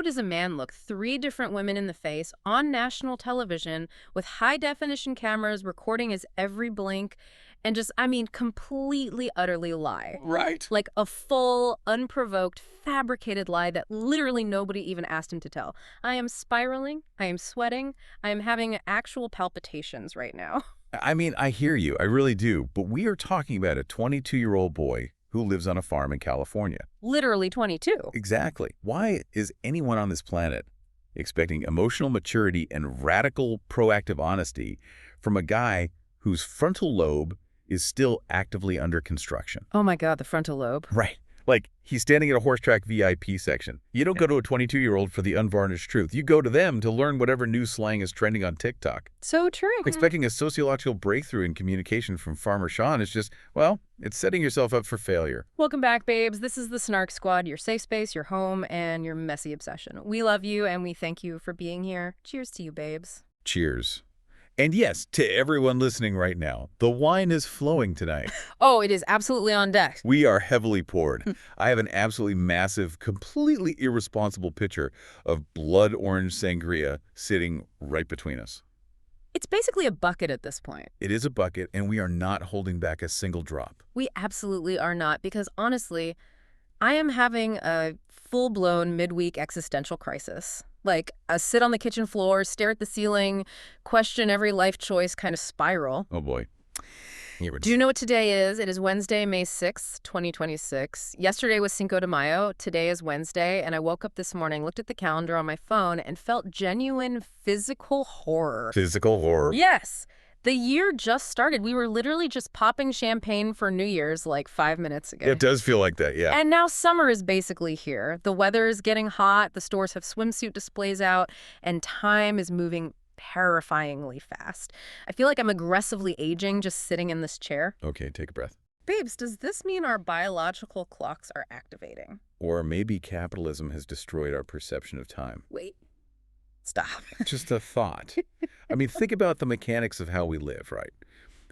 does a man look 3 different women in the face on national television with high-definition cameras recording his every blink and just, I mean, completely, utterly lie? Right. Like a full, unprovoked, fabricated lie that literally nobody even asked him to tell. I am spiraling. I am sweating. I am having actual palpitations right now. I mean, I hear you. I really do. But we are talking about a 22-year-old boy who lives on a farm in California. Literally 22. Exactly. Why is anyone on this planet expecting emotional maturity and radical proactive honesty from a guy whose frontal lobe is still actively under construction? Oh my God, the frontal lobe. Right. Like, he's standing at a horse track VIP section. You don't go to a 22-year-old for the unvarnished truth. You go to them to learn whatever new slang is trending on TikTok. So true. Expecting a sociological breakthrough in communication from Farmer Sean is just, well, it's setting yourself up for failure. Welcome back, babes. This is the Snark Squad, your safe space, your home, and your messy obsession. We love you, and we thank you for being here. Cheers to you, babes. Cheers. And yes, to everyone listening right now, the wine is flowing tonight. Oh, it is absolutely on deck. We are heavily poured. I have an absolutely massive, completely irresponsible pitcher of blood orange sangria sitting right between us. It's basically a bucket at this point. It is a bucket, and we are not holding back a single drop. We absolutely are not, because honestly, I am having a full-blown midweek existential crisis. Like a sit on the kitchen floor, stare at the ceiling, question every life choice kind of spiral. Oh boy. Do you know what today is? It is Wednesday, May 6th, 2026. Yesterday was Cinco de Mayo. Today is Wednesday, and I woke up this morning, looked at the calendar on my phone, and felt genuine physical horror. Physical horror? Yes. The year just started. We were literally just popping champagne for New Year's like 5 minutes ago. It does feel like that, yeah. And now summer is basically here. The weather is getting hot, the stores have swimsuit displays out, and time is moving terrifyingly fast. I feel like I'm aggressively aging just sitting in this chair. Okay, take a breath. Babes, does this mean our biological clocks are activating? Or maybe capitalism has destroyed our perception of time. Wait. Stop. Just a thought. I mean, think about the mechanics of how we live, right?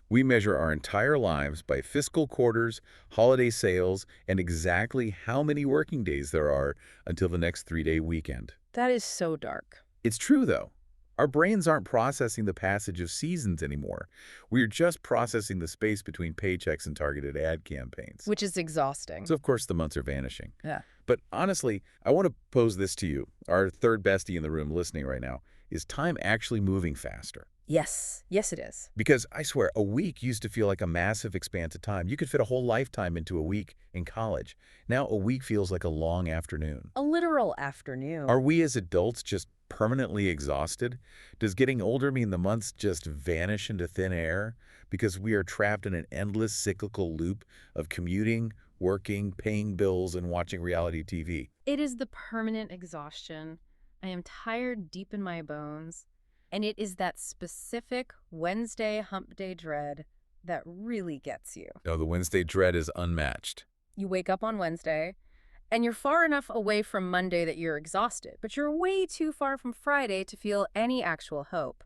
We measure our entire lives by fiscal quarters, holiday sales, and exactly how many working days there are until the next 3-day weekend. That is so dark. It's true, though. Our brains aren't processing the passage of seasons anymore. We're just processing the space between paychecks and targeted ad campaigns. Which is exhausting. So, of course, the months are vanishing. Yeah. But honestly, I want to pose this to you, our third bestie in the room listening right now. Is time actually moving faster? Yes. Yes, it is. Because I swear, a week used to feel like a massive expanse of time. You could fit a whole lifetime into a week in college. Now a week feels like a long afternoon. A literal afternoon. Are we as adults just permanently exhausted? Does getting older mean the months just vanish into thin air? Because we are trapped in an endless cyclical loop of commuting, working, paying bills, and watching reality TV. It is the permanent exhaustion. I am tired deep in my bones. And it is that specific Wednesday hump day dread that really gets you. No, the Wednesday dread is unmatched. You wake up on Wednesday, and you're far enough away from Monday that you're exhausted, but you're way too far from Friday to feel any actual hope.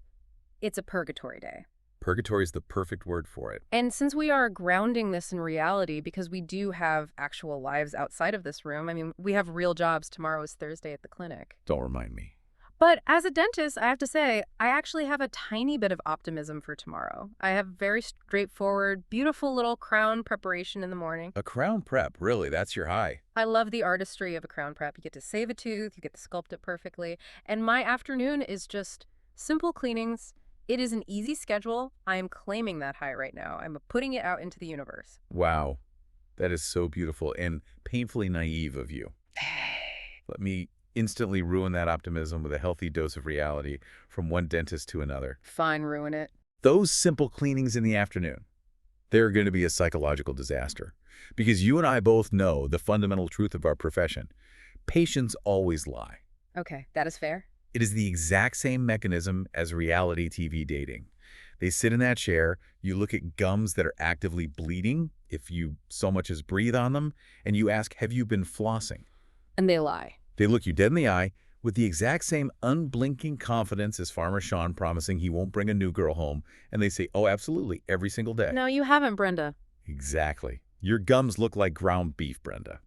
It's a purgatory day. Purgatory is the perfect word for it. And since we are grounding this in reality, because we do have actual lives outside of this room, I mean, we have real jobs. Tomorrow is Thursday at the clinic. Don't remind me. But as a dentist, I have to say, I actually have a tiny bit of optimism for tomorrow. I have very straightforward, beautiful little crown preparation in the morning. A crown prep, really? That's your high. I love the artistry of a crown prep. You get to save a tooth, you get to sculpt it perfectly. And my afternoon is just simple cleanings. It is an easy schedule. I am claiming that high right now. I'm putting it out into the universe. Wow. That is so beautiful and painfully naive of you. Let me instantly ruin that optimism with a healthy dose of reality from one dentist to another. Fine, ruin it. Those simple cleanings in the afternoon, they're going to be a psychological disaster. Because you and I both know the fundamental truth of our profession. Patients always lie. Okay, that is fair. It is the exact same mechanism as reality TV dating. They sit in that chair, you look at gums that are actively bleeding, if you so much as breathe on them, and you ask, have you been flossing? And they lie. They look you dead in the eye with the exact same unblinking confidence as Farmer Sean promising he won't bring a new girl home, and they say, oh, absolutely, every single day. No, you haven't, Brenda. Exactly. Your gums look like ground beef, Brenda.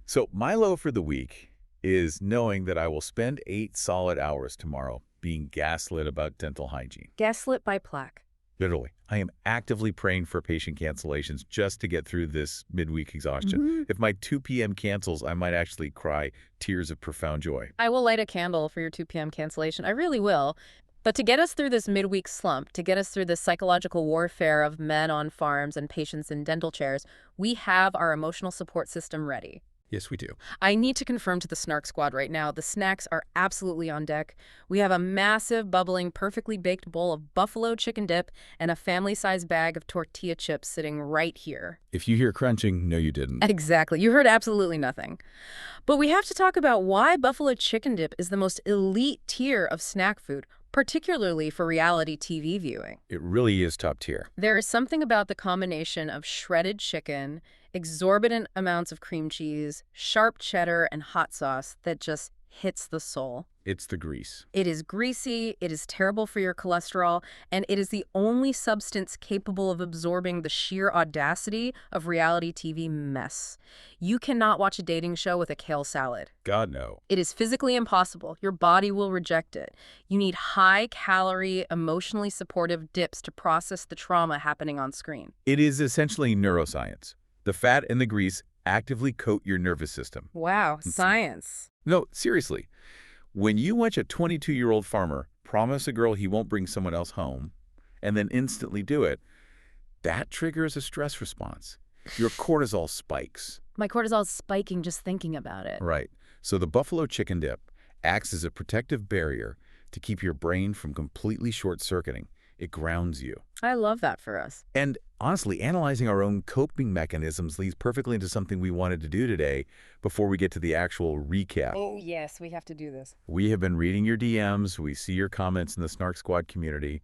So my low for the week is knowing that I will spend 8 solid hours tomorrow being gaslit about dental hygiene. Gaslit by plaque. Literally, I am actively praying for patient cancellations just to get through this midweek exhaustion. If my 2 p.m. cancels, I might actually cry tears of profound joy. I will light a candle for your 2 p.m. cancellation. I really will. But to get us through this midweek slump, to get us through this psychological warfare of men on farms and patients in dental chairs, we have our emotional support system ready. Yes, we do. I need to confirm to the Snark squad right now, the snacks are absolutely on deck. We have a massive, bubbling, perfectly baked bowl of buffalo chicken dip and a family-sized bag of tortilla chips sitting right here. If you hear crunching, no, you didn't. Exactly. You heard absolutely nothing. But we have to talk about why buffalo chicken dip is the most elite tier of snack food, particularly for reality TV viewing. It really is top tier. There is something about the combination of shredded chicken, exorbitant amounts of cream cheese, sharp cheddar, and hot sauce that just hits the soul. It's the grease. It is greasy, it is terrible for your cholesterol, and it is the only substance capable of absorbing the sheer audacity of reality TV mess. You cannot watch a dating show with a kale salad. God, no. It is physically impossible. Your body will reject it. You need high-calorie, emotionally supportive dips to process the trauma happening on screen. It is essentially neuroscience. The fat and the grease actively coat your nervous system. Wow, science. No, seriously. When you watch a 22-year-old farmer promise a girl he won't bring someone else home and then instantly do it, that triggers a stress response. Your cortisol spikes. My cortisol is spiking just thinking about it. Right. So the buffalo chicken dip acts as a protective barrier to keep your brain from completely short-circuiting. It grounds you. I love that for us. And honestly, analyzing our own coping mechanisms leads perfectly into something we wanted to do today before we get to the actual recap. Oh, yes, we have to do this. We have been reading your DMs, we see your comments in the Snark Squad community,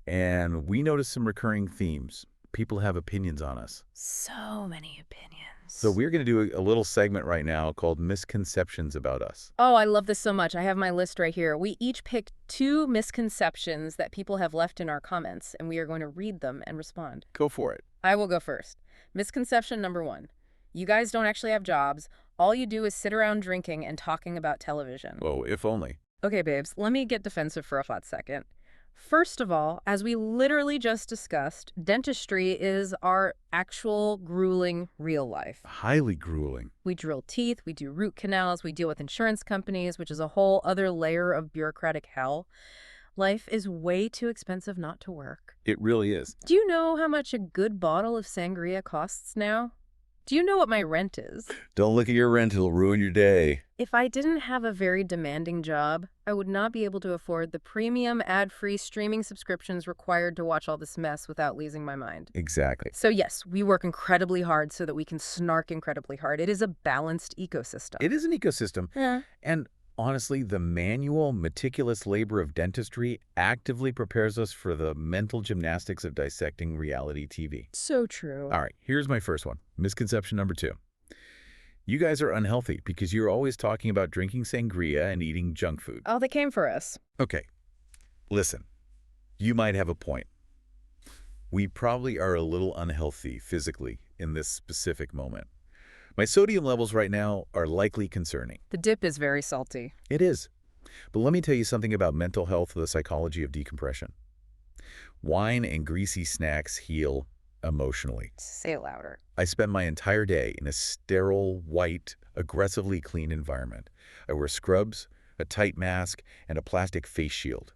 and we notice some recurring themes. People have opinions on us. So many opinions. So we're going to do a little segment right now called Misconceptions About Us. Oh, I love this so much. I have my list right here. We each picked 2 misconceptions that people have left in our comments, and we are going to read them and respond. Go for it. I will go first. Misconception number 1. You guys don't actually have jobs. All you do is sit around drinking and talking about television. Oh, if only. Okay, babes, let me get defensive for a hot second. First of all, as we literally just discussed, dentistry is our actual grueling real life. Highly grueling. We drill teeth, we do root canals, we deal with insurance companies, which is a whole other layer of bureaucratic hell. Life is way too expensive not to work. It really is. Do you know how much a good bottle of sangria costs now? Do you know what my rent is? Don't look at your rent, it'll ruin your day. If I didn't have a very demanding job, I would not be able to afford the premium ad-free streaming subscriptions required to watch all this mess without losing my mind. Exactly. So yes, we work incredibly hard so that we can snark incredibly hard. It is a balanced ecosystem. It is an ecosystem. Yeah. And honestly, the manual, meticulous labor of dentistry actively prepares us for the mental gymnastics of dissecting reality TV. So true. All right, here's my first one. Misconception number 2. You guys are unhealthy because you're always talking about drinking sangria and eating junk food. Oh, they came for us. Okay, listen, you might have a point. We probably are a little unhealthy physically in this specific moment. My sodium levels right now are likely concerning. The dip is very salty. It is. But let me tell you something about mental health, the psychology of decompression. Wine and greasy snacks heal emotionally. Say it louder. I spend my entire day in a sterile, white, aggressively clean environment. I wear scrubs, a tight mask, and a plastic face shield.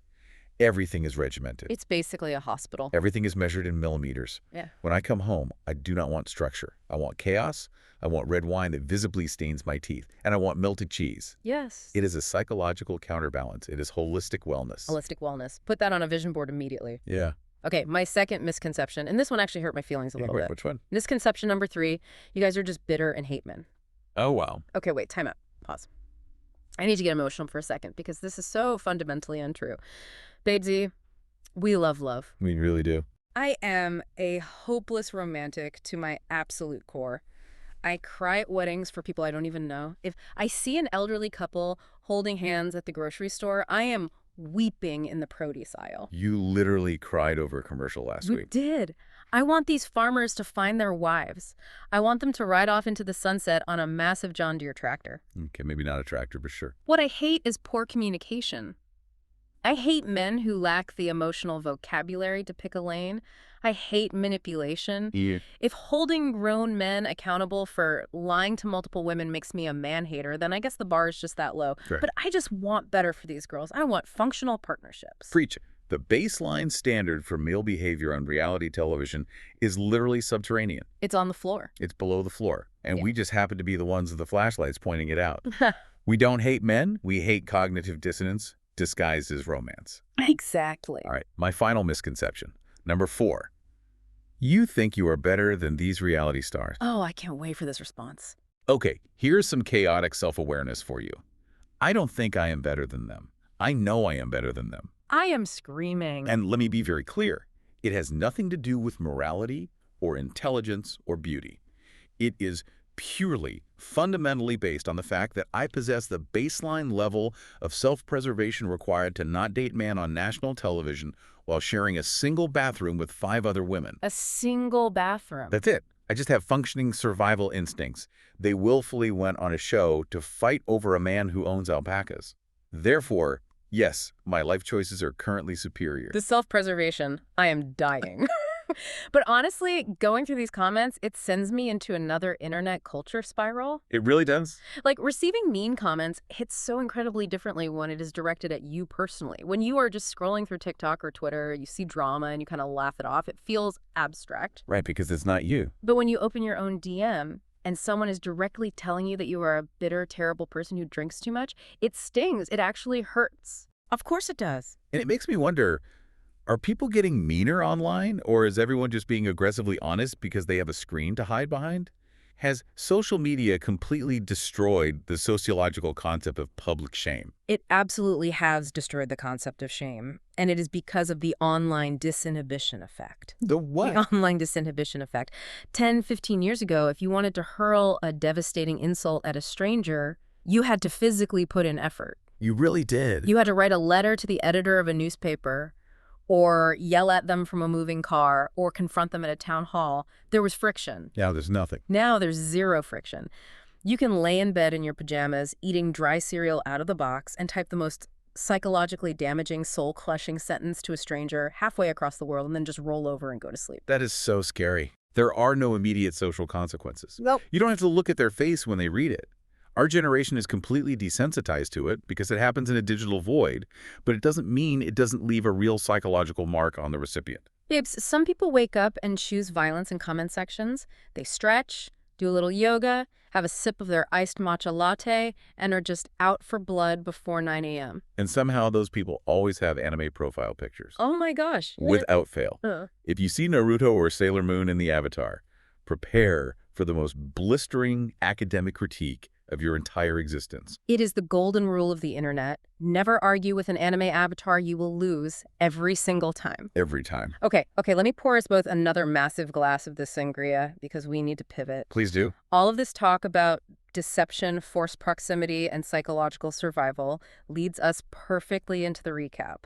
Everything is regimented. It's basically a hospital. Everything is measured in millimeters. Yeah. When I come home, I do not want structure. I want chaos. I want red wine that visibly stains my teeth. And I want melted cheese. Yes. It is a psychological counterbalance. It is holistic wellness. Holistic wellness. Put that on a vision board immediately. Yeah. Okay, my second misconception, and this one actually hurt my feelings a little Wait, bit. which one? Misconception number 3, you guys are just bitter and hate men. Oh, wow. Okay, wait, time out. Pause. I need to get emotional for a second because this is so fundamentally untrue. Babesy, we love love. We really do. I am a hopeless romantic to my absolute core. I cry at weddings for people I don't even know. If I see an elderly couple holding hands at the grocery store, I am weeping in the produce aisle. You literally cried over a commercial last You week. did. I want these farmers to find their wives. I want them to ride off into the sunset on a massive John Deere tractor. Okay, maybe not a tractor, but sure. What I hate is poor communication. I hate men who lack the emotional vocabulary to pick a lane. I hate manipulation. Yeah. If holding grown men accountable for lying to multiple women makes me a man-hater, then I guess the bar is just that low. Right. But I just want better for these girls. I want functional partnerships. Preach. The baseline standard for male behavior on reality television is literally subterranean. It's on the floor. It's below the floor. And Yeah. we just happen to be the ones with the flashlights pointing it out. We don't hate men. We hate cognitive dissonance disguised as romance. Exactly. All right, my final misconception. Number 4. You think you are better than these reality stars. Oh, I can't wait for this response. Okay, here's some chaotic self-awareness for you. I don't think I am better than them. I know I am better than them. I am screaming. And let me be very clear. It has nothing to do with morality or intelligence or beauty. It is purely, fundamentally based on the fact that I possess the baseline level of self-preservation required to not date man on national television while sharing a single bathroom with 5 other women. A single bathroom. That's it. I just have functioning survival instincts. They willfully went on a show to fight over a man who owns alpacas. Therefore, yes, my life choices are currently superior. The self-preservation. I am dying. But honestly, going through these comments, it sends me into another internet culture spiral. It really does? Like, receiving mean comments hits so incredibly differently when it is directed at you personally. When you are just scrolling through TikTok or Twitter, you see drama and you kind of laugh it off, it feels abstract. Right, because it's not you. But when you open your own DM and someone is directly telling you that you are a bitter, terrible person who drinks too much, it stings. It actually hurts. Of course it does. And it makes me wonder, are people getting meaner online, or is everyone just being aggressively honest because they have a screen to hide behind? Has social media completely destroyed the sociological concept of public shame? It absolutely has destroyed the concept of shame, and it is because of the online disinhibition effect. The what? The online disinhibition effect. 10, 15 years ago, if you wanted to hurl a devastating insult at a stranger, you had to physically put in effort. You really did. You had to write a letter to the editor of a newspaper, or yell at them from a moving car, or confront them at a town hall. There was friction. Now there's nothing. Now there's zero friction. You can lay in bed in your pajamas, eating dry cereal out of the box, and type the most psychologically damaging, soul-crushing sentence to a stranger halfway across the world and then just roll over and go to sleep. That is so scary. There are no immediate social consequences. Nope. You don't have to look at their face when they read it. Our generation is completely desensitized to it because it happens in a digital void, but it doesn't mean it doesn't leave a real psychological mark on the recipient. Babes, some people wake up and choose violence in comment sections. They stretch, do a little yoga, have a sip of their iced matcha latte, and are just out for blood before 9 a.m. And somehow those people always have anime profile pictures. Oh my gosh. Without fail. If you see Naruto or Sailor Moon in the avatar, prepare for the most blistering academic critique of your entire existence. It is the golden rule of the internet. Never argue with an anime avatar. You will lose every single time. Every time. Okay, let me pour us both another massive glass of this sangria because we need to pivot. Please do. All of this talk about deception, forced proximity, and psychological survival leads us perfectly into the recap.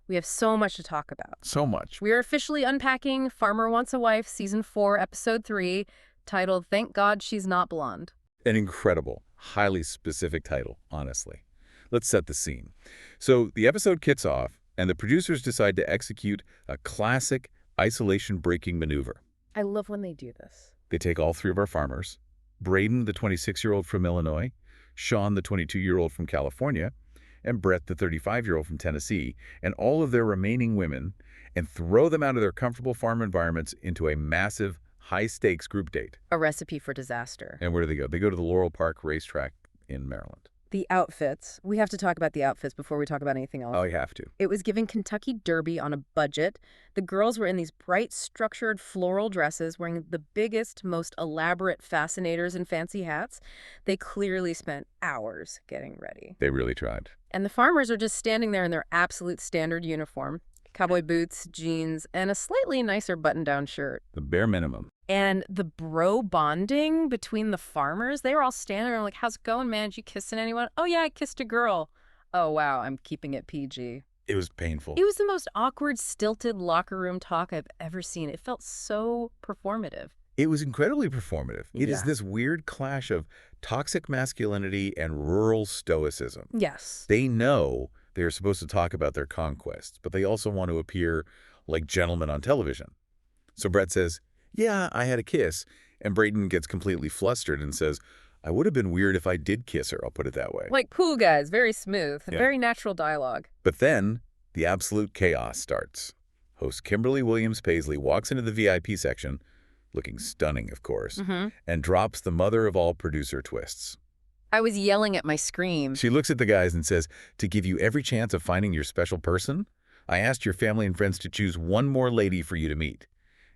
We have so much to talk about. So much. We are officially unpacking Farmer Wants a Wife, Season 4, Episode 3, titled Thank God She's Not Blonde. An incredible, highly specific title, honestly. Let's set the scene. So the episode kicks off, and the producers decide to execute a classic isolation-breaking maneuver. I love when they do this. They take all 3 of our farmers, Braden, the 26-year-old from Illinois, Sean, the 22-year-old from California, and Brett, the 35-year-old from Tennessee, and all of their remaining women, and throw them out of their comfortable farm environments into a massive, high-stakes group date. A recipe for disaster. And where do they go? They go to the Laurel Park racetrack in Maryland. The outfits. We have to talk about the outfits before we talk about anything else. Oh, you have to. It was giving Kentucky Derby on a budget. The girls were in these bright, structured floral dresses, wearing the biggest, most elaborate fascinators and fancy hats. They clearly spent hours getting ready. They really tried. And the farmers are just standing there in their absolute standard uniform. Cowboy boots, jeans, and a slightly nicer button-down shirt. The bare minimum. And the bro bonding between the farmers, they were all standing there like, how's it going, man? Did you kissing anyone? Oh, yeah, I kissed a girl. Oh, wow, I'm keeping it PG. It was painful. It was the most awkward, stilted locker room talk I've ever seen. It felt so performative. It was incredibly performative. It is Yeah. this weird clash of toxic masculinity and rural stoicism. Yes. They know they're supposed to talk about their conquests, but they also want to appear like gentlemen on television. So Brett says, yeah, I had a kiss. And Braden gets completely flustered and says, I would have been weird if I did kiss her, I'll put it that way. Like, cool guys, very smooth, Yeah. very natural dialogue. But then the absolute chaos starts. Host Kimberly Williams Paisley walks into the VIP section, looking stunning, of course, and drops the mother of all producer twists. I was yelling at my screen. She looks at the guys and says, to give you every chance of finding your special person, I asked your family and friends to choose one more lady for you to meet.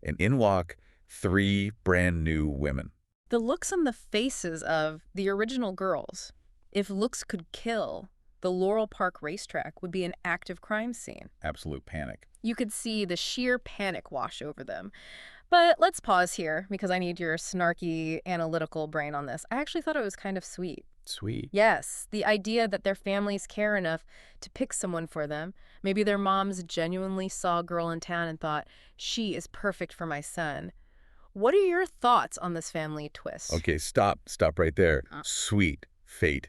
And in walk 3 brand new women. The looks on the faces of the original girls. If looks could kill, the Laurel Park racetrack would be an active crime scene. Absolute panic. You could see the sheer panic wash over them. But let's pause here because I need your snarky, analytical brain on this. I actually thought it was kind of sweet. Sweet. Yes, the idea that their families care enough to pick someone for them. Maybe their moms genuinely saw a girl in town and thought, she is perfect for my son. What are your thoughts on this family twist? Okay, stop right there. Sweet fate.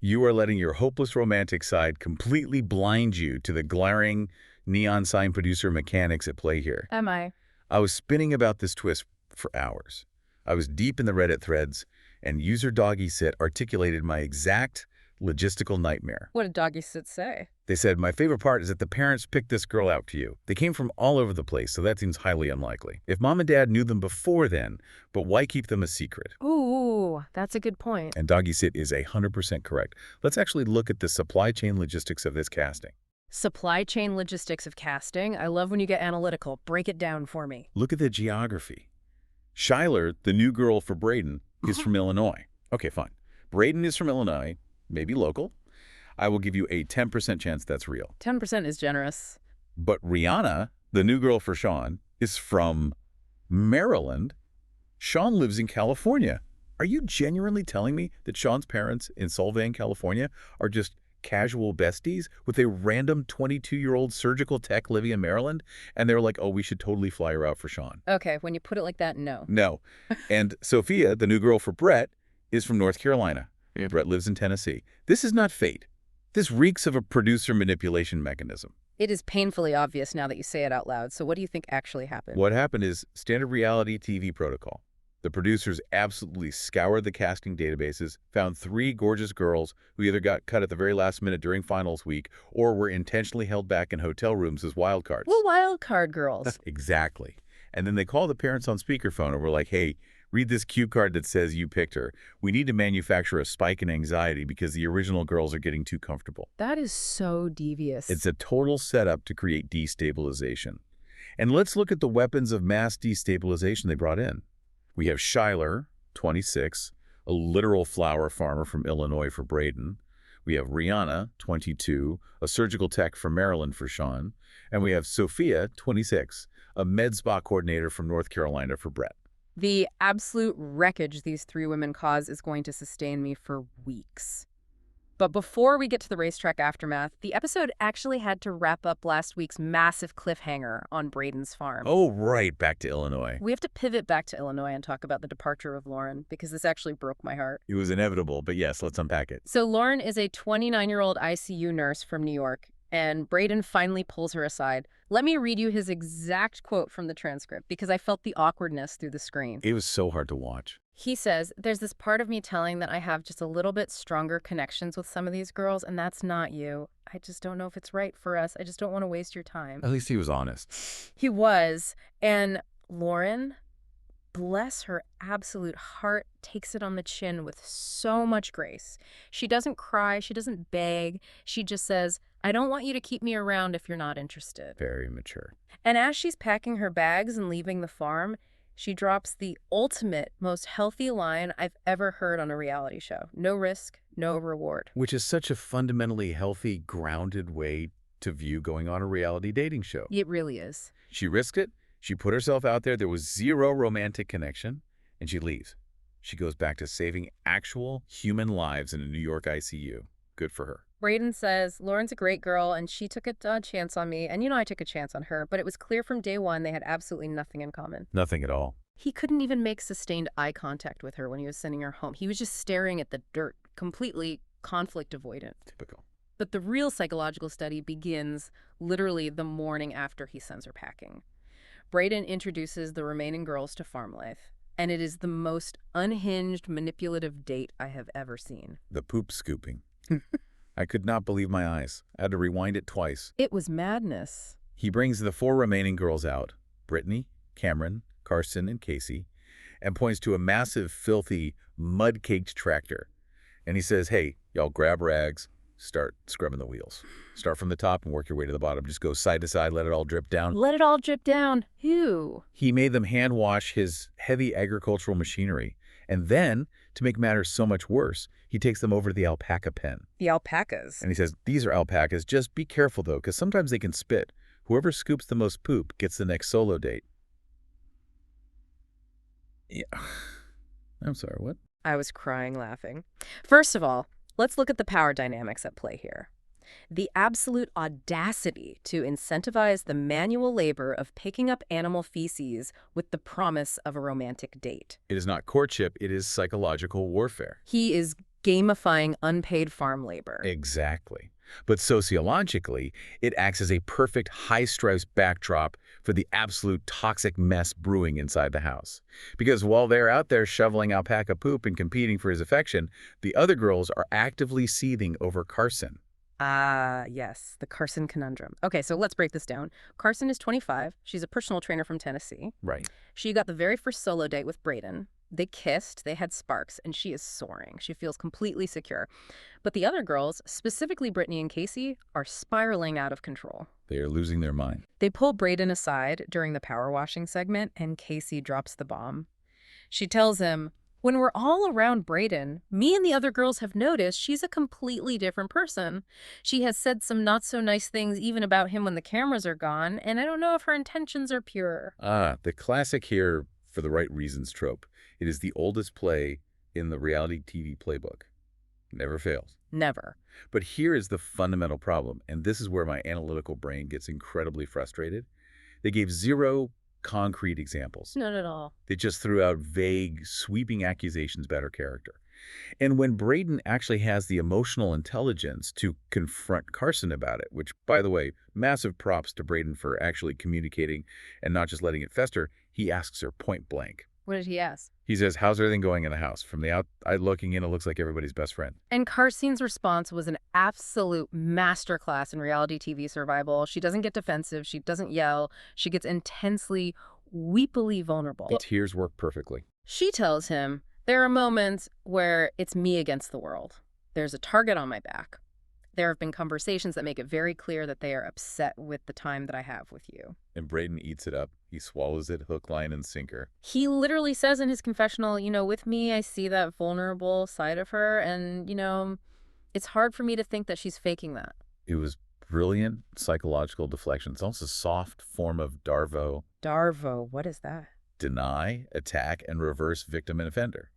You are letting your hopeless romantic side completely blind you to the glaring neon sign producer mechanics at play here. Am I? I was spinning about this twist for hours. I was deep in the Reddit threads, and user Doggy Sit articulated my exact logistical nightmare. What did Doggy Sit say? They said, my favorite part is that the parents picked this girl out to you. They came from all over the place, so that seems highly unlikely. If mom and dad knew them before then, but why keep them a secret? Ooh, that's a good point. And Doggy Sit is 100% correct. Let's actually look at the supply chain logistics of this casting. Supply chain logistics of casting. I love when you get analytical. Break it down for me. Look at the geography. Shyler, the new girl for Braden, is from Illinois. Okay, fine. Braden is from Illinois, maybe local. I will give you a 10% chance that's real. 10% is generous. But Rihanna, the new girl for Sean, is from Maryland. Sean lives in California. Are you genuinely telling me that Sean's parents in Solvang, California are just casual besties with a random 22-year-old surgical tech living in Maryland? And they're like, oh, we should totally fly her out for Sean. Okay, when you put it like that, no. No. And Sophia, the new girl for Brett, is from North Carolina. Brett lives in Tennessee. This is not fate. This reeks of a producer manipulation mechanism. It is painfully obvious now that you say it out loud. So what do you think actually happened? What happened is standard reality TV protocol. The producers absolutely scoured the casting databases, found 3 gorgeous girls who either got cut at the very last minute during finals week or were intentionally held back in hotel rooms as wild cards. Well, wild card girls. Exactly. And then they called the parents on speakerphone and were like, hey, read this cue card that says you picked her. We need to manufacture a spike in anxiety because the original girls are getting too comfortable. That is so devious. It's a total setup to create destabilization. And let's look at the weapons of mass destabilization they brought in. We have Shyler, 26, a literal flower farmer from Illinois for Braden. We have Rihanna, 22, a surgical tech from Maryland for Sean. And we have Sophia, 26, a med spa coordinator from North Carolina for Brett. The absolute wreckage these 3 women cause is going to sustain me for weeks. But before we get to the racetrack aftermath, the episode actually had to wrap up last week's massive cliffhanger on Braden's farm. Oh, right, back to Illinois. We have to pivot back to Illinois and talk about the departure of Lauren, because this actually broke my heart. It was inevitable, but yes, let's unpack it. So Lauren is a 29-year-old ICU nurse from New York, and Braden finally pulls her aside. Let me read you his exact quote from the transcript, because I felt the awkwardness through the screen. It was so hard to watch. He says, there's this part of me telling that I have just a little bit stronger connections with some of these girls, and that's not you. I just don't know if it's right for us. I just don't want to waste your time. At least he was honest. He was. And Lauren, bless her absolute heart, takes it on the chin with so much grace. She doesn't cry. She doesn't beg. She just says, I don't want you to keep me around if you're not interested. Very mature. And as she's packing her bags and leaving the farm, she drops the ultimate, most healthy line I've ever heard on a reality show. No risk, no reward. Which is such a fundamentally healthy, grounded way to view going on a reality dating show. It really is. She risked it. She put herself out there. There was zero romantic connection. And she leaves. She goes back to saving actual human lives in a New York ICU. Good for her. Braden says, Lauren's a great girl, and she took a chance on me, and I took a chance on her, but it was clear from day one they had absolutely nothing in common. Nothing at all. He couldn't even make sustained eye contact with her when he was sending her home. He was just staring at the dirt, completely conflict avoidant. Typical. But the real psychological study begins literally the morning after he sends her packing. Braden introduces the remaining girls to farm life, and it is the most unhinged, manipulative date I have ever seen. The poop scooping. I could not believe my eyes. I had to rewind it twice. It was madness. He brings the 4 remaining girls out, Brittany, Cameron, Carson, and Casey, and points to a massive, filthy, mud-caked tractor. And he says, hey, y'all grab rags, start scrubbing the wheels. Start from the top and work your way to the bottom. Just go side to side, let it all drip down. Let it all drip down. Ew. He made them hand wash his heavy agricultural machinery. And then, to make matters so much worse, he takes them over to the alpaca pen. The alpacas. And he says, these are alpacas. Just be careful, though, because sometimes they can spit. Whoever scoops the most poop gets the next solo date. Yeah. I'm sorry, what? I was crying laughing. First of all, let's look at the power dynamics at play here. The absolute audacity to incentivize the manual labor of picking up animal feces with the promise of a romantic date. It is not courtship, it is psychological warfare. He is gamifying unpaid farm labor. Exactly. But sociologically, it acts as a perfect high-stress backdrop for the absolute toxic mess brewing inside the house. Because while they're out there shoveling alpaca poop and competing for his affection, the other girls are actively seething over Carson. Ah, yes, the Carson conundrum. Okay, so let's break this down. Carson is 25. She's a personal trainer from Tennessee. Right. She got the very first solo date with Braden. They kissed, they had sparks, and she is soaring. She feels completely secure. But the other girls, specifically Brittany and Casey, are spiraling out of control. They are losing their mind. They pull Braden aside during the power washing segment, and Casey drops the bomb. She tells him, when we're all around Braden, me and the other girls have noticed she's a completely different person. She has said some not-so-nice things even about him when the cameras are gone, and I don't know if her intentions are pure. Ah, the classic here for the right reasons trope. It is the oldest play in the reality TV playbook. Never fails. Never. But here is the fundamental problem, and this is where my analytical brain gets incredibly frustrated. They gave 0 concrete examples. Not at all. They just threw out vague, sweeping accusations about her character. And when Braden actually has the emotional intelligence to confront Carson about it, which, by the way, massive props to Braden for actually communicating and not just letting it fester, he asks her point blank. What did he ask? He says, how's everything going in the house? From the outside looking in, it looks like everybody's best friend. And Carson's response was an absolute masterclass in reality TV survival. She doesn't get defensive. She doesn't yell. She gets intensely, weepily vulnerable. The tears work perfectly. She tells him, there are moments where it's me against the world. There's a target on my back. There have been conversations that make it very clear that they are upset with the time that I have with you. And Braden eats it up. He swallows it hook, line, and sinker. He literally says in his confessional, with me, I see that vulnerable side of her, and, it's hard for me to think that she's faking that. It was brilliant psychological deflection. It's also a soft form of Darvo. Darvo, what is that? Deny, attack, and reverse victim and offender.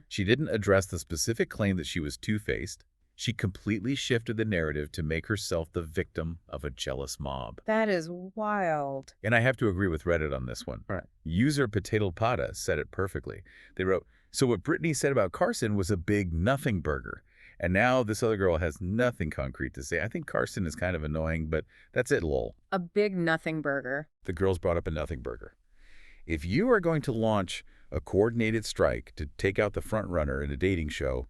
She didn't address the specific claim that she was two-faced. She completely shifted the narrative to make herself the victim of a jealous mob. That is wild. And I have to agree with Reddit on this one. Right. User Potato Pata said it perfectly. They wrote, so what Brittany said about Carson was a big nothing burger. And now this other girl has nothing concrete to say. I think Carson is kind of annoying, but that's it, lol. A big nothing burger. The girls brought up a nothing burger. If you are going to launch a coordinated strike to take out the front runner in a dating show,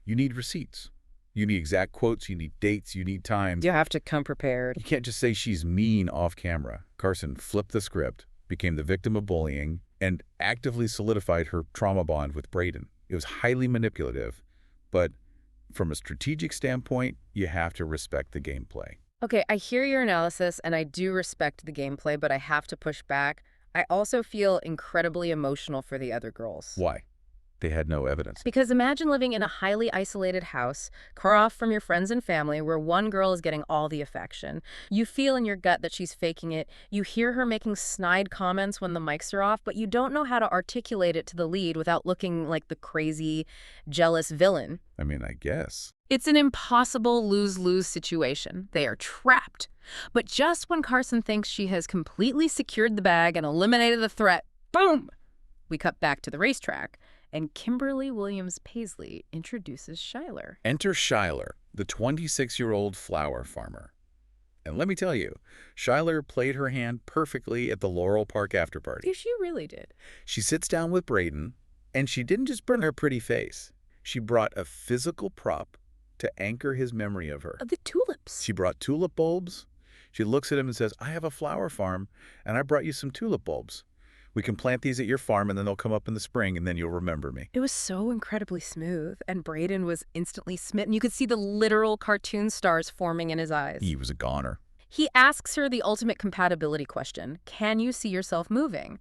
you need receipts. You need exact quotes, you need dates, you need times. You have to come prepared. You can't just say she's mean off camera. Carson flipped the script, became the victim of bullying, and actively solidified her trauma bond with Braden. It was highly manipulative, but from a strategic standpoint, you have to respect the gameplay. Okay, I hear your analysis, and I do respect the gameplay, but I have to push back. I also feel incredibly emotional for the other girls. Why? They had no evidence. Because imagine living in a highly isolated house, cut off from your friends and family, where one girl is getting all the affection. You feel in your gut that she's faking it. You hear her making snide comments when the mics are off, but you don't know how to articulate it to the lead without looking like the crazy, jealous villain. I mean, I guess. It's an impossible lose-lose situation. They are trapped. But just when Carson thinks she has completely secured the bag and eliminated the threat, boom! We cut back to the racetrack, and Kimberly Williams-Paisley introduces Schuyler. Enter Schuyler, the 26-year-old flower farmer. And let me tell you, Schuyler played her hand perfectly at the Laurel Park after-party. She really did. She sits down with Braden, and she didn't just burn her pretty face. She brought a physical prop to anchor his memory of her. The tulips. She brought tulip bulbs. She looks at him and says, I have a flower farm, and I brought you some tulip bulbs. We can plant these at your farm, and then they'll come up in the spring, and then you'll remember me. It was so incredibly smooth, and Braden was instantly smitten. You could see the literal cartoon stars forming in his eyes. He was a goner. He asks her the ultimate compatibility question, can you see yourself moving?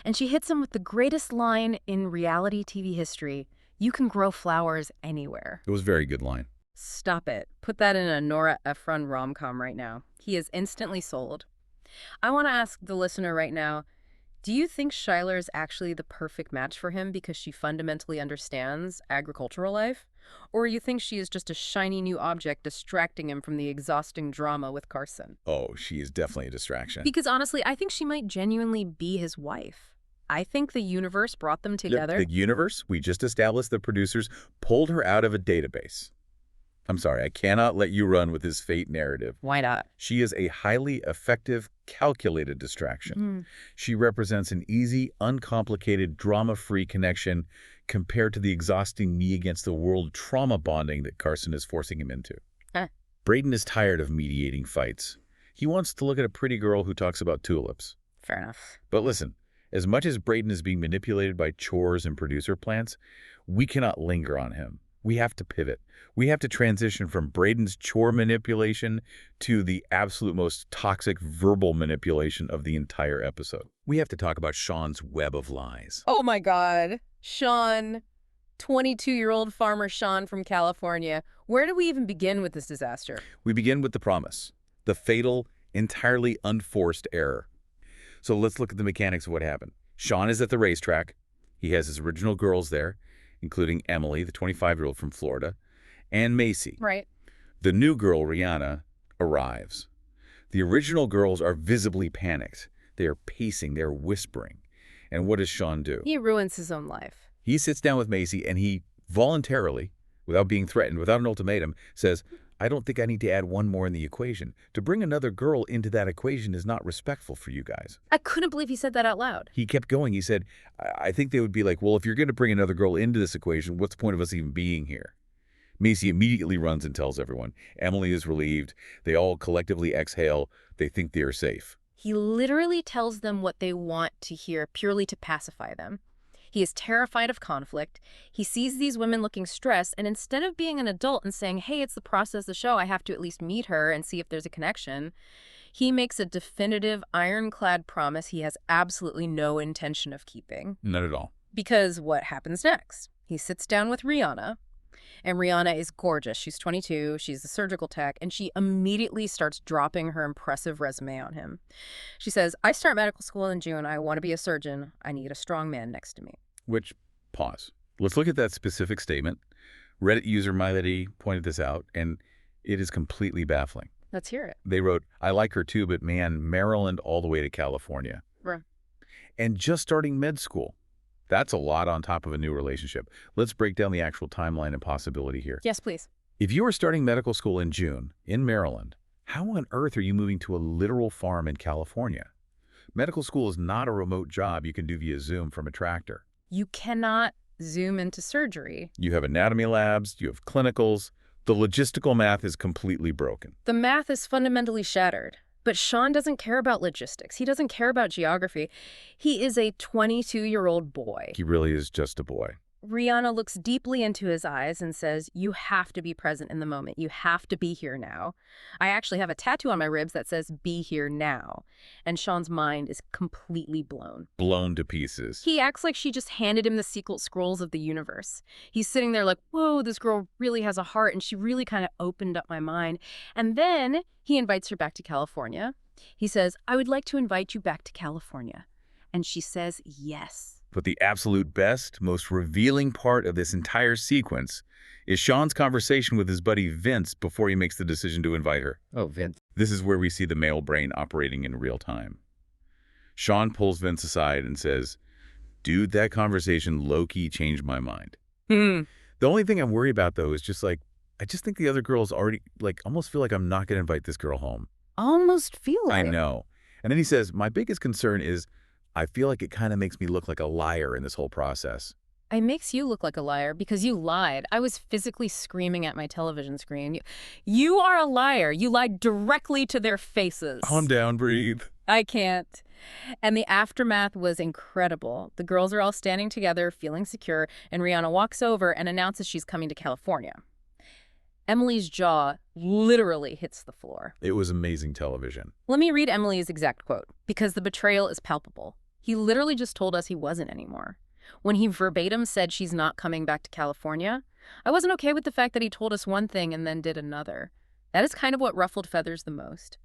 And she hits him with the greatest line in reality TV history, you can grow flowers anywhere. It was a very good line. Stop it. Put that in a Nora Ephron rom-com right now. He is instantly sold. I want to ask the listener right now, do you think Schuyler is actually the perfect match for him because she fundamentally understands agricultural life? Or you think she is just a shiny new object distracting him from the exhausting drama with Carson? Oh, she is definitely a distraction. Because honestly, I think she might genuinely be his wife. I think the universe brought them together. The universe? We just established the producers pulled her out of a database. I'm sorry, I cannot let you run with this fate narrative. Why not? She is a highly effective, calculated distraction. She represents an easy, uncomplicated, drama-free connection compared to the exhausting me-against-the-world trauma bonding that Carson is forcing him into. Braden is tired of mediating fights. He wants to look at a pretty girl who talks about tulips. Fair enough. But listen, as much as Braden is being manipulated by chores and producer plants, we cannot linger on him. We have to pivot. We have to transition from Braden's chore manipulation to the absolute most toxic verbal manipulation of the entire episode. We have to talk about Sean's web of lies. Oh my God. Sean, 22-year-old farmer Sean from California. Where do we even begin with this disaster? We begin with the promise, the fatal, entirely unforced error. So let's look at the mechanics of what happened. Sean is at the racetrack. He has his original girls there, including Emily, the 25-year-old from Florida, and Macy. Right. The new girl, Rihanna, arrives. The original girls are visibly panicked. They are pacing, they're whispering. And what does Sean do? He ruins his own life. He sits down with Macy and he voluntarily, without being threatened, without an ultimatum, says, I don't think I need to add one more in the equation. To bring another girl into that equation is not respectful for you guys. I couldn't believe he said that out loud. He kept going. He said, I think they would be like, well, if you're going to bring another girl into this equation, what's the point of us even being here? Macy immediately runs and tells everyone. Emily is relieved. They all collectively exhale. They think they are safe. He literally tells them what they want to hear purely to pacify them. He is terrified of conflict. He sees these women looking stressed, and instead of being an adult and saying, hey, it's the process of the show, I have to at least meet her and see if there's a connection, he makes a definitive, ironclad promise he has absolutely no intention of keeping. Not at all. Because what happens next? He sits down with Rihanna, and Rihanna is gorgeous. She's 22, she's a surgical tech, and she immediately starts dropping her impressive resume on him. She says, I start medical school in June. I want to be a surgeon. I need a strong man next to me. Which, pause. Let's look at that specific statement. Reddit user Milady pointed this out, and it is completely baffling. Let's hear it. They wrote, I like her too, but man, Maryland all the way to California. Right. And just starting med school. That's a lot on top of a new relationship. Let's break down the actual timeline and possibility here. Yes, please. If you are starting medical school in June in Maryland, how on earth are you moving to a literal farm in California? Medical school is not a remote job you can do via Zoom from a tractor. You cannot Zoom into surgery. You have anatomy labs, you have clinicals. The logistical math is completely broken. The math is fundamentally shattered. But Sean doesn't care about logistics. He doesn't care about geography. He is a 22-year-old boy. He really is just a boy. Rihanna looks deeply into his eyes and says, "You have to be present in the moment. You have to be here now." I actually have a tattoo on my ribs that says, "Be here now." And Sean's mind is completely blown. Blown to pieces. He acts like she just handed him the secret scrolls of the universe. He's sitting there like, whoa, this girl really has a heart, and she really kind of opened up my mind. And then he invites her back to California. He says, "I would like to invite you back to California." And she says yes. But the absolute best, most revealing part of this entire sequence is Sean's conversation with his buddy Vince before he makes the decision to invite her. Oh, Vince. This is where we see the male brain operating in real time. Sean pulls Vince aside and says, "Dude, that conversation low-key changed my mind." The only thing I'm worried about, though, is just like, I just think the other girls already, almost feel like I'm not going to invite this girl home. Almost feel I like. know. And then he says, "My biggest concern is I feel like it kind of makes me look like a liar in this whole process." It makes you look like a liar because you lied. I was physically screaming at my television screen. You are a liar. You lied directly to their faces. Calm down, breathe. I can't. And the aftermath was incredible. The girls are all standing together, feeling secure, and Rihanna walks over and announces she's coming to California. Emily's jaw literally hits the floor. It was amazing television. Let me read Emily's exact quote, because the betrayal is palpable. He literally just told us he wasn't anymore. When he verbatim said she's not coming back to California, I wasn't okay with the fact that he told us one thing and then did another. That is kind of what ruffled feathers the most.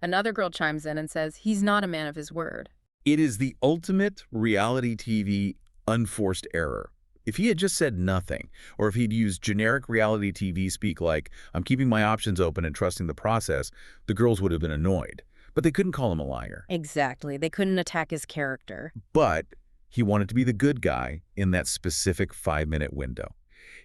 Another girl chimes in and says he's not a man of his word. It is the ultimate reality TV unforced error. If he had just said nothing, or if he'd used generic reality TV speak like, "I'm keeping my options open and trusting the process," the girls would have been annoyed. But they couldn't call him a liar. Exactly. They couldn't attack his character. But he wanted to be the good guy in that specific 5-minute window.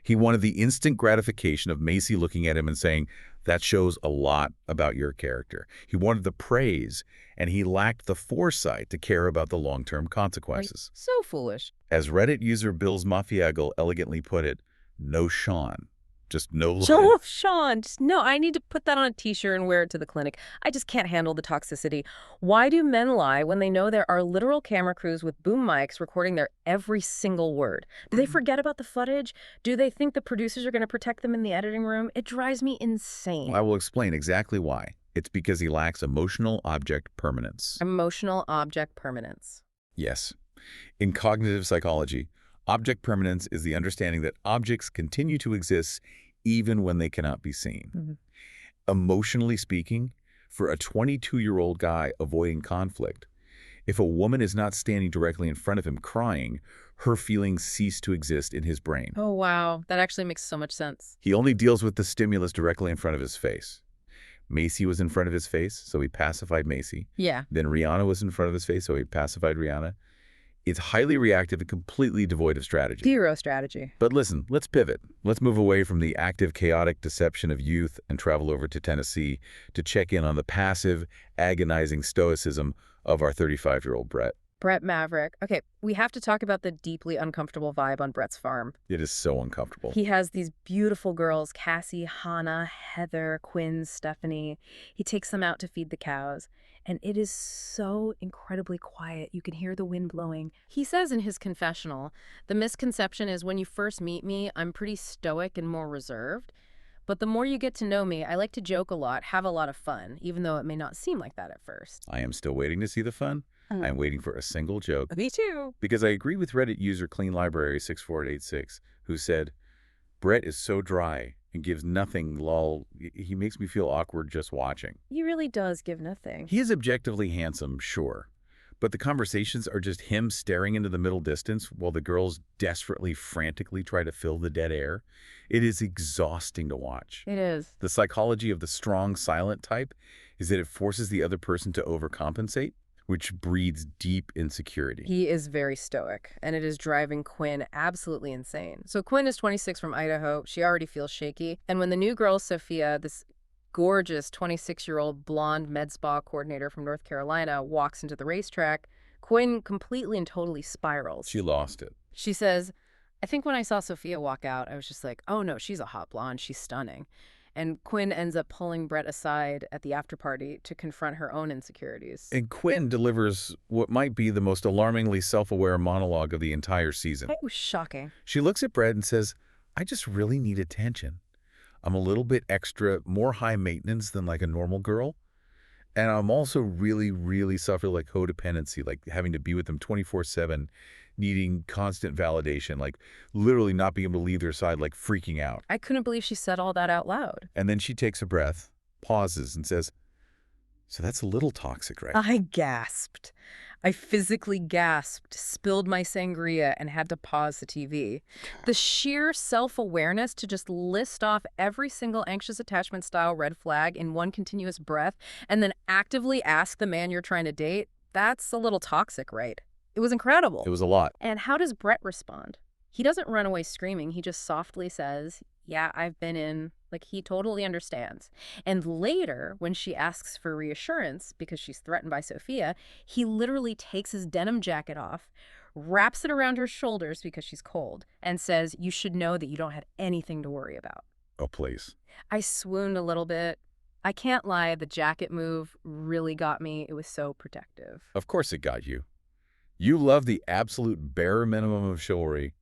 He wanted the instant gratification of Macy looking at him and saying, "That shows a lot about your character." He wanted the praise, and he lacked the foresight to care about the long-term consequences. So foolish. As Reddit user Bill's Mafiago elegantly put it, no Sean, just no life. Sean, just, no, I need to put that on a t-shirt and wear it to the clinic. I just can't handle the toxicity. Why do men lie when they know there are literal camera crews with boom mics recording their every single word? Do they forget about the footage? Do they think the producers are going to protect them in the editing room? It drives me insane. I will explain exactly why. It's because he lacks emotional object permanence. Emotional object permanence. Yes. In cognitive psychology, object permanence is the understanding that objects continue to exist even when they cannot be seen. Emotionally speaking, for a 22-year-old guy avoiding conflict, if a woman is not standing directly in front of him crying, her feelings cease to exist in his brain. Oh, wow. That actually makes so much sense. He only deals with the stimulus directly in front of his face. Macy was in front of his face, so he pacified Macy. Yeah. Then Rihanna was in front of his face, so he pacified Rihanna. It's highly reactive and completely devoid of strategy. Zero strategy. But listen, let's pivot. Let's move away from the active, chaotic deception of youth and travel over to Tennessee to check in on the passive, agonizing stoicism of our 35-year-old Brett. Brett Maverick. Okay, we have to talk about the deeply uncomfortable vibe on Brett's farm. It is so uncomfortable. He has these beautiful girls, Cassie, Hannah, Heather, Quinn, Stephanie. He takes them out to feed the cows, and it is so incredibly quiet. You can hear the wind blowing. He says in his confessional, "The misconception is when you first meet me, I'm pretty stoic and more reserved. But the more you get to know me, I like to joke a lot, have a lot of fun, even though it may not seem like that at first." I am still waiting to see the fun. I'm waiting for a single joke. Me too. Because I agree with Reddit user Clean Library 6486, who said, "Brett is so dry and gives nothing, lol. He makes me feel awkward just watching." He really does give nothing. He is objectively handsome, sure. But the conversations are just him staring into the middle distance while the girls desperately, frantically try to fill the dead air. It is exhausting to watch. It is. The psychology of the strong, silent type is that it forces the other person to overcompensate, which breeds deep insecurity. He is very stoic, and it is driving Quinn absolutely insane. So Quinn is 26 from Idaho. She already feels shaky. And when the new girl, Sophia, this gorgeous 26-year-old blonde med spa coordinator from North Carolina, walks into the racetrack, Quinn completely and totally spirals. She lost it. She says, "I think when I saw Sophia walk out, I was just like, oh no, she's a hot blonde. She's stunning." and Quinn ends up pulling Brett aside at the after party to confront her own insecurities. And Quinn delivers what might be the most alarmingly self-aware monologue of the entire season. It was shocking. She looks at Brett and says, I just really need attention. I'm a little bit extra, more high maintenance than like a normal girl. And I'm also really, really suffer like codependency, like having to be with them 24/7, needing constant validation, like literally not being able to leave their side, like freaking out. I couldn't believe she said all that out loud. And then she takes a breath, pauses, and says, so that's a little toxic, right? I gasped. I physically gasped, spilled my sangria, and had to pause the TV. The sheer self-awareness to just list off every single anxious attachment style red flag in one continuous breath and then actively ask the man you're trying to date, that's a little toxic, right? It was incredible. It was a lot. And how does Brett respond? He doesn't run away screaming. He just softly says, yeah, I've been in. Like, he totally understands. And later, when she asks for reassurance because she's threatened by Sophia, he literally takes his denim jacket off, wraps it around her shoulders because she's cold, and says, you should know that you don't have anything to worry about. Oh, please. I swooned a little bit. I can't lie, the jacket move really got me. It was so protective. Of course it got you. You love the absolute bare minimum of chivalry.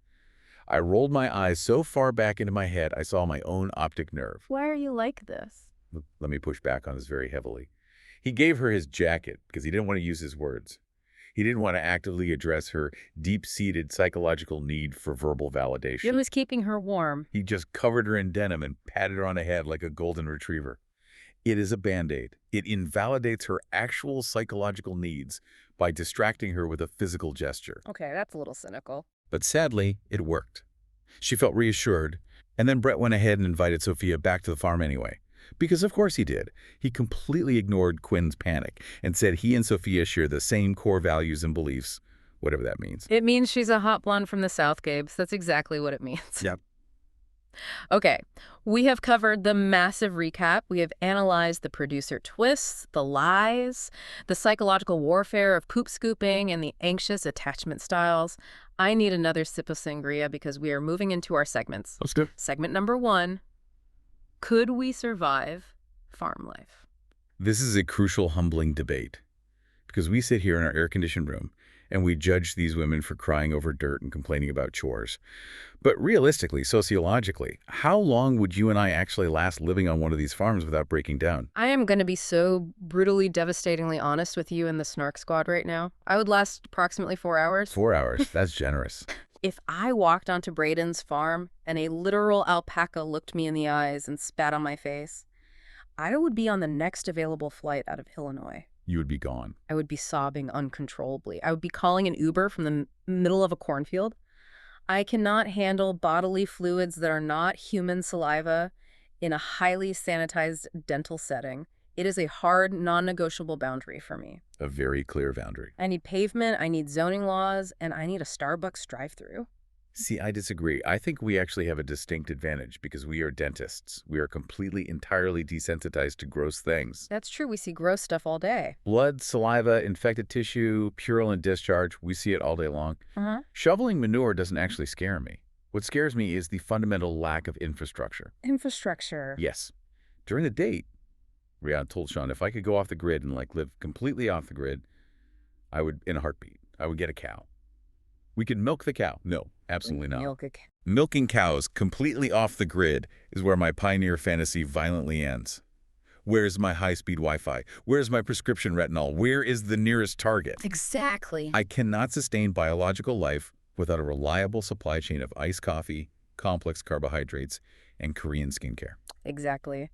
I rolled my eyes so far back into my head I saw my own optic nerve. Why are you like this? Let me push back on this very heavily. He gave her his jacket because he didn't want to use his words. He didn't want to actively address her deep-seated psychological need for verbal validation. It was keeping her warm. He just covered her in denim and patted her on the head like a golden retriever. It is a Band-Aid. It invalidates her actual psychological needs by distracting her with a physical gesture. Okay, that's a little cynical. But sadly, it worked. She felt reassured, and then Brett went ahead and invited Sophia back to the farm anyway. Because of course he did. He completely ignored Quinn's panic and said he and Sophia share the same core values and beliefs, whatever that means. It means she's a hot blonde from the South, Gabes. That's exactly what it means. Yep. Okay, we have covered the massive recap. We have analyzed the producer twists, the lies, the psychological warfare of poop scooping, and the anxious attachment styles. I need another sip of sangria because we are moving into our segments. Let's go. Segment number 1, could we survive farm life? This is a crucial, humbling debate because we sit here in our air-conditioned room and we judge these women for crying over dirt and complaining about chores. But realistically, sociologically, how long would you and I actually last living on one of these farms without breaking down? I am going to be so brutally, devastatingly honest with you and the Snark squad right now. I would last approximately 4 hours. 4 hours. That's generous. If I walked onto Braden's farm and a literal alpaca looked me in the eyes and spat on my face, I would be on the next available flight out of Illinois. You would be gone. I would be sobbing uncontrollably. I would be calling an Uber from the middle of a cornfield. I cannot handle bodily fluids that are not human saliva in a highly sanitized dental setting. It is a hard, non-negotiable boundary for me. A very clear boundary. I need pavement, I need zoning laws, and I need a Starbucks drive-thru. See, I disagree. I think we actually have a distinct advantage because we are dentists. We are completely, entirely desensitized to gross things. That's true. We see gross stuff all day. Blood, saliva, infected tissue, purulent discharge, we see it all day long. Shoveling manure doesn't actually scare me. What scares me is the fundamental lack of infrastructure. Infrastructure. Yes. During the date, Riyadh told Sean if I could go off the grid and live completely off the grid, I would, in a heartbeat, I would get a cow. We could milk the cow. No, absolutely not. Milk a cow. Milking cows completely off the grid is where my pioneer fantasy violently ends. Where's my high-speed Wi-Fi? Where's my prescription retinol? Where is the nearest target? Exactly. I cannot sustain biological life without a reliable supply chain of iced coffee, complex carbohydrates, and Korean skincare. Exactly.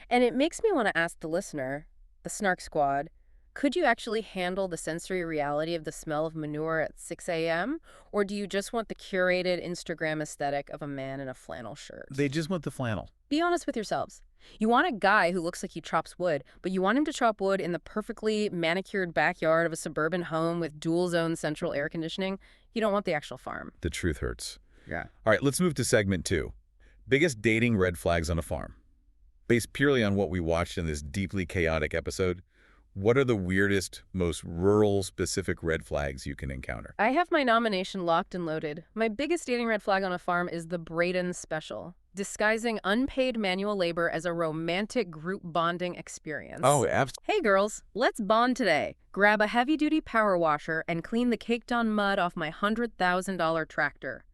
And it makes me want to ask the listener, the Snark Squad, could you actually handle the sensory reality of the smell of manure at 6 a.m.? Or do you just want the curated Instagram aesthetic of a man in a flannel shirt? They just want the flannel. Be honest with yourselves. You want a guy who looks like he chops wood, but you want him to chop wood in the perfectly manicured backyard of a suburban home with dual-zone central air conditioning. You don't want the actual farm. The truth hurts. Yeah. All right, let's move to segment 2. Biggest dating red flags on a farm. Based purely on what we watched in this deeply chaotic episode, what are the weirdest, most rural-specific red flags you can encounter? I have my nomination locked and loaded. My biggest dating red flag on a farm is the Braden special. disguising unpaid manual labor as a romantic group bonding experience. Oh, absolutely. Hey girls, let's bond today. Grab a heavy-duty power washer and clean the caked-on mud off my $100,000 tractor.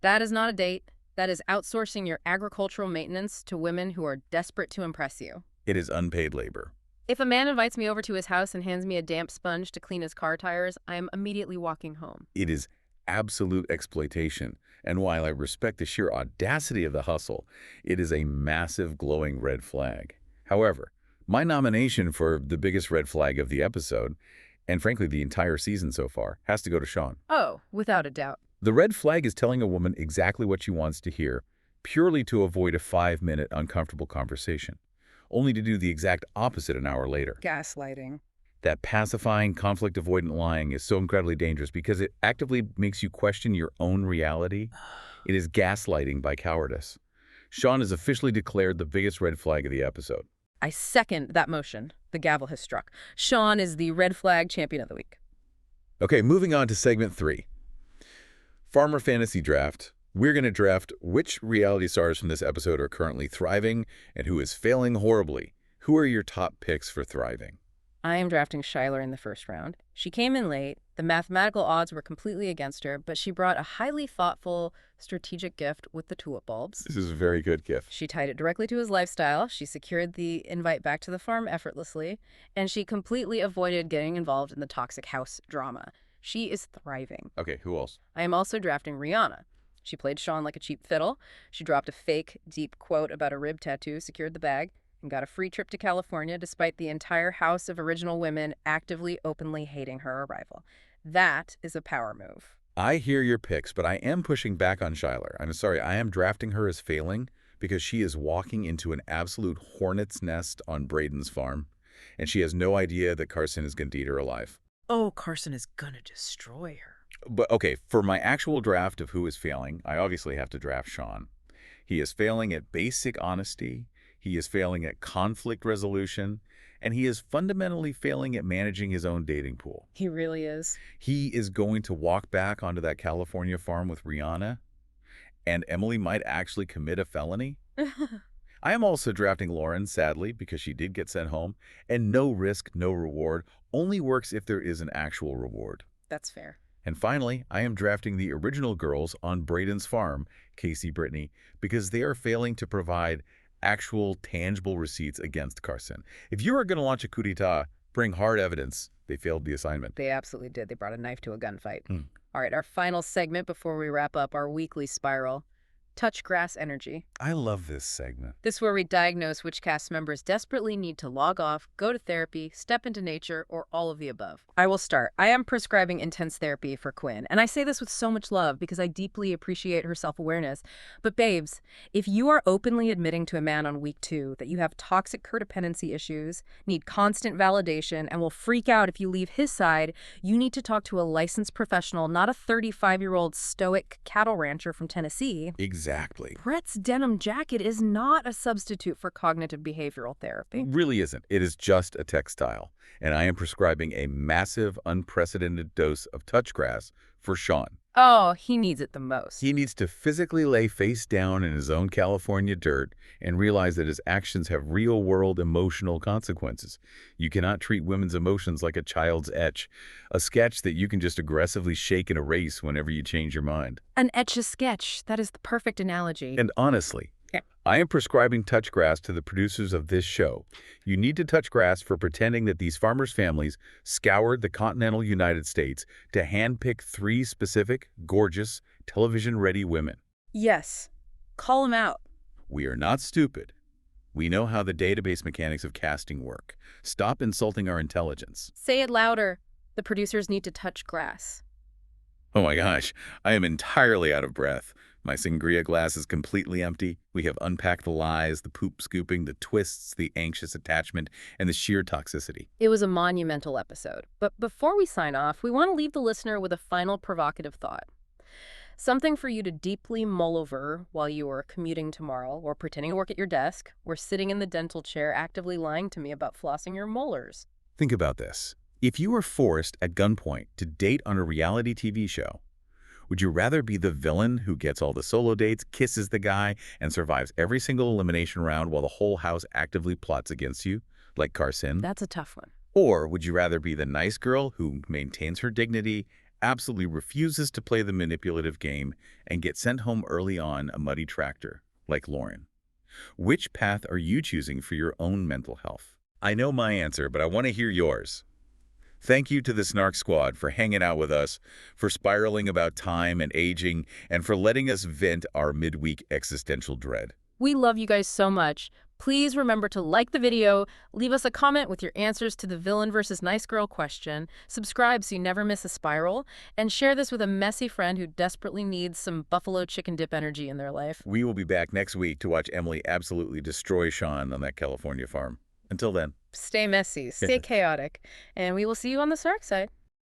That is not a date. That is outsourcing your agricultural maintenance to women who are desperate to impress you. It is unpaid labor. If a man invites me over to his house and hands me a damp sponge to clean his car tires, I am immediately walking home. It is absolute exploitation. And while I respect the sheer audacity of the hustle, it is a massive glowing red flag. However, my nomination for the biggest red flag of the episode, and frankly the entire season so far, has to go to Sean. Oh, without a doubt. The red flag is telling a woman exactly what she wants to hear, purely to avoid a 5-minute uncomfortable conversation, only to do the exact opposite an hour later. Gaslighting. That pacifying, conflict-avoidant lying is so incredibly dangerous because it actively makes you question your own reality. It is gaslighting by cowardice. Sean is officially declared the biggest red flag of the episode. I second that motion. The gavel has struck. Sean is the red flag champion of the week. Okay, moving on to segment 3. Farmer Fantasy Draft. We're going to draft which reality stars from this episode are currently thriving and who is failing horribly. Who are your top picks for thriving? I am drafting Schuyler in the first round. She came in late. The mathematical odds were completely against her, but she brought a highly thoughtful, strategic gift with the tulip bulbs. This is a very good gift. She tied it directly to his lifestyle. She secured the invite back to the farm effortlessly, and she completely avoided getting involved in the toxic house drama. She is thriving. Okay, who else? I am also drafting Rihanna. She played Sean like a cheap fiddle. She dropped a fake, deep quote about a rib tattoo, secured the bag, and got a free trip to California despite the entire house of original women actively, openly hating her arrival. That is a power move. I hear your picks, but I am pushing back on Schuyler. I'm sorry, I am drafting her as failing because she is walking into an absolute hornet's nest on Braden's farm, and she has no idea that Carson is going to eat her alive. Oh, Carson is gonna destroy her. But okay, for my actual draft of who is failing, I obviously have to draft Sean. He is failing at basic honesty, he is failing at conflict resolution, and he is fundamentally failing at managing his own dating pool. He really is. He is going to walk back onto that California farm with Rihanna, and Emily might actually commit a felony. I am also drafting Lauren, sadly, because she did get sent home, and no risk, no reward only works if there is an actual reward. That's fair. And finally, I am drafting the original girls on Braden's farm, Casey, Brittany, because they are failing to provide actual tangible receipts against Carson. If you are going to launch a coup d'etat, bring hard evidence they failed the assignment. They absolutely did. They brought a knife to a gunfight. All right, our final segment before we wrap up our weekly spiral. Touch grass energy. I love this segment. This is where we diagnose which cast members desperately need to log off, go to therapy, step into nature, or all of the above. I will start. I am prescribing intense therapy for Quinn, and I say this with so much love because I deeply appreciate her self-awareness. But babes, if you are openly admitting to a man on week 2 that you have toxic codependency issues, need constant validation, and will freak out if you leave his side, you need to talk to a licensed professional, not a 35-year-old stoic cattle rancher from Tennessee. Exactly. Brett's denim jacket is not a substitute for cognitive behavioral therapy. It really isn't. It is just a textile. And I am prescribing a massive, unprecedented dose of touch grass for Sean. Oh, he needs it the most. He needs to physically lay face down in his own California dirt and realize that his actions have real-world emotional consequences. You cannot treat women's emotions like a child's etch, a sketch that you can just aggressively shake and erase whenever you change your mind. An etch-a-sketch. That is the perfect analogy. And honestly, I am prescribing touch grass to the producers of this show. You need to touch grass for pretending that these farmers' families scoured the continental United States to handpick 3 specific, gorgeous, television-ready women. Yes. Call him out. We are not stupid. We know how the database mechanics of casting work. Stop insulting our intelligence. Say it louder. The producers need to touch grass. Oh my gosh, I am entirely out of breath. My sangria glass is completely empty. We have unpacked the lies, the poop scooping, the twists, the anxious attachment, and the sheer toxicity. It was a monumental episode. But before we sign off, we want to leave the listener with a final provocative thought. Something for you to deeply mull over while you are commuting tomorrow, or pretending to work at your desk, or sitting in the dental chair actively lying to me about flossing your molars. Think about this. If you were forced at gunpoint to date on a reality TV show, Would you rather be the villain who gets all the solo dates, kisses the guy, and survives every single elimination round while the whole house actively plots against you, like Carson? That's a tough one. Or would you rather be the nice girl who maintains her dignity, absolutely refuses to play the manipulative game, and get sent home early on a muddy tractor, like Lauren? Which path are you choosing for your own mental health? I know my answer, but I want to hear yours. Thank you to the Snark Squad for hanging out with us, for spiraling about time and aging, and for letting us vent our midweek existential dread. We love you guys so much. Please remember to like the video, leave us a comment with your answers to the villain versus nice girl question, subscribe so you never miss a spiral, and share this with a messy friend who desperately needs some buffalo chicken dip energy in their life. We will be back next week to watch Emily absolutely destroy Sean on that California farm. Until then. Stay messy, stay chaotic, and we will see you on the Snark side.